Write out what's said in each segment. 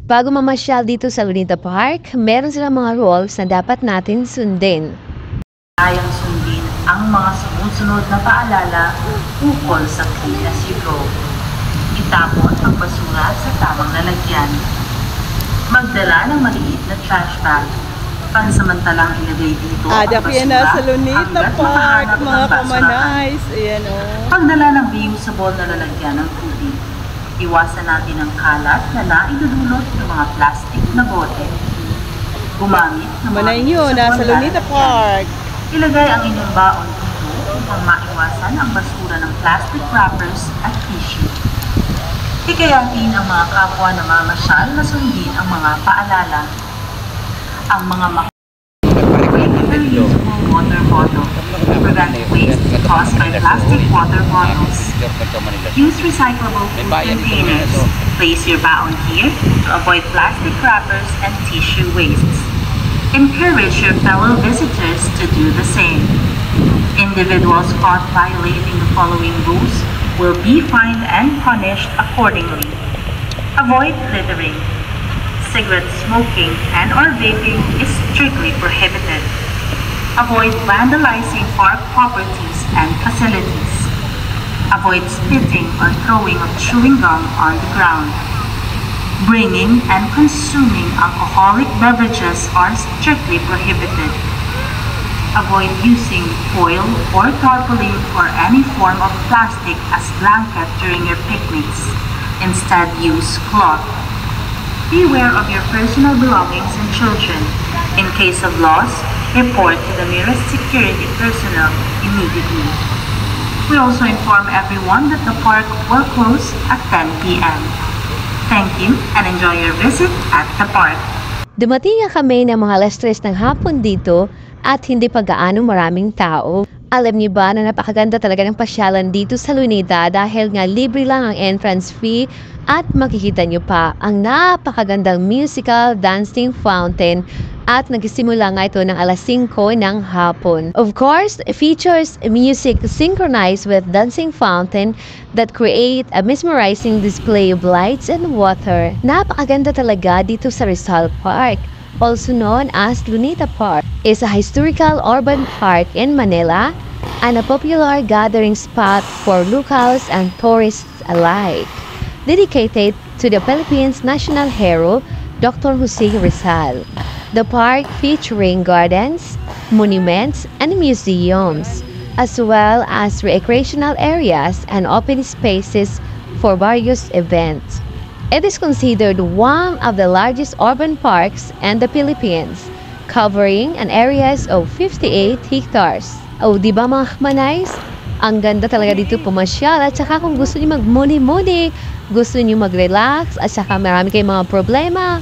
Bago mamasyal dito sa Lunita Park, meron silang mga rules na dapat natin sundin. Kayang sundin ang mga sumusunod na paalala ukol sa Clean as you go. Itapon ang basura sa tamang lalagyan. Magdala ng maliit na trash bag. Pansamantalang ilagay dito ang Adap yan basura sa Lunita hanggat Park, makahanap ng mga basurahan. kamanays. Ayan o. Pagdala ng reusable na lalagyan ng tubig. Iwasan natin ang kalat na naidudulot ng mga plastic na bote. Gumamit ng mga Manay nyo, reusable nasa na Lunita lalagyan. Park. Ilagay ang inyong baon dito upang maiwasan ang basura ng plastic wrappers at tissue. Hikayatin ang mga kapwa na mamasyal na sundin ang mga paalala. Ang mga reusable water bottle. Prevent waste caused by plastic water bottles. Use recyclable food containers. Place your baon here to avoid plastic wrappers and tissue wastes. Encourage your fellow visitors to do the same. Individuals caught violating the following rules will be fined and punished accordingly. Avoid littering. Cigarette smoking and or vaping is strictly prohibited. Avoid vandalizing park properties and facilities. Avoid spitting or throwing of chewing gum on the ground. Bringing and consuming alcoholic beverages are strictly prohibited. Avoid using foil or tarpaulin or any form of plastic as blanket during your picnics. Instead, use cloth. Beware of your personal belongings and children. In case of loss, report to the nearest security personnel immediately. We also inform everyone that the park will close at 10 p.m. Thank you and enjoy your visit at the park. Dumating nga kami ng mga alas 3 ng hapon dito at hindi pa gaano maraming tao. Alam niyo ba na napakaganda talaga ng pasyalan dito sa Lunita dahil nga libre lang ang entrance fee at makikita niyo pa ang napakagandang musical dancing fountain at nagsimula nga ito ng alas 5 ng hapon. Of course, it features music synchronized with dancing fountain that create a mesmerizing display of lights and water. Napakaganda talaga dito sa Rizal Park, also known as Lunita Park. Is a historical urban park in Manila and a popular gathering spot for locals and tourists alike. Dedicated to the Philippines national hero, Dr. Jose Rizal. The park featuring gardens, monuments, and museums, as well as recreational areas and open spaces for various events. It is considered one of the largest urban parks in the Philippines, covering an areas of 58 hectares. O, di ba mga kamanays? Ang ganda talaga dito pumasyal at saka kung gusto niyo magmuni-muni, gusto niyo mag-relax at saka marami kayong mga problema,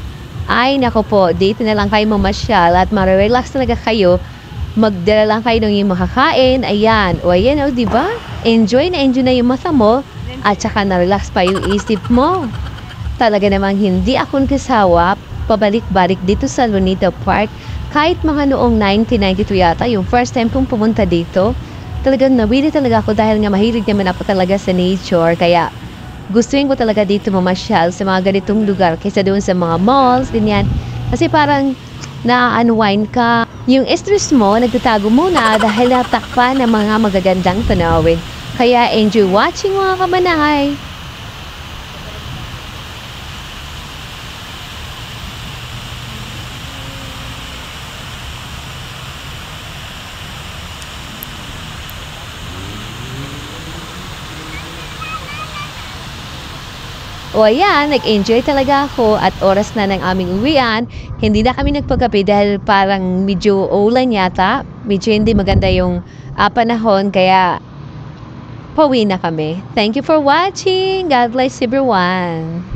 ay nako po, dito na lang kayo mamasyal at ma-relax talaga kayo. Magdala lang kayo ng yung makakain, ayan, o ayan o, di ba? Enjoy na yung mata mo at saka na-relax pa yung isip mo. Talaga namang hindi ako kasawa pabalik-balik dito sa Lunita Park kahit mga noong 1992 yata yung first time kong pumunta dito. Talagang nawili talaga ako dahil nga mahilig naman ako talaga sa nature, kaya gustuin ko talaga dito mamasyal sa mga ganitong lugar kaysa doon sa mga malls, ganyan. Kasi parang na-unwind ka. Yung stress mo, nagtatago muna dahil natakpan ng mga magagandang tanawin. Kaya enjoy watching mga kamanahay. O ayan, nag-enjoy talaga ako at oras na ng aming uwian. Hindi na kami nagpagkape dahil parang medyo ulan yata. Medyo hindi maganda yung panahon kaya pauwi na kami. Thank you for watching. God bless everyone.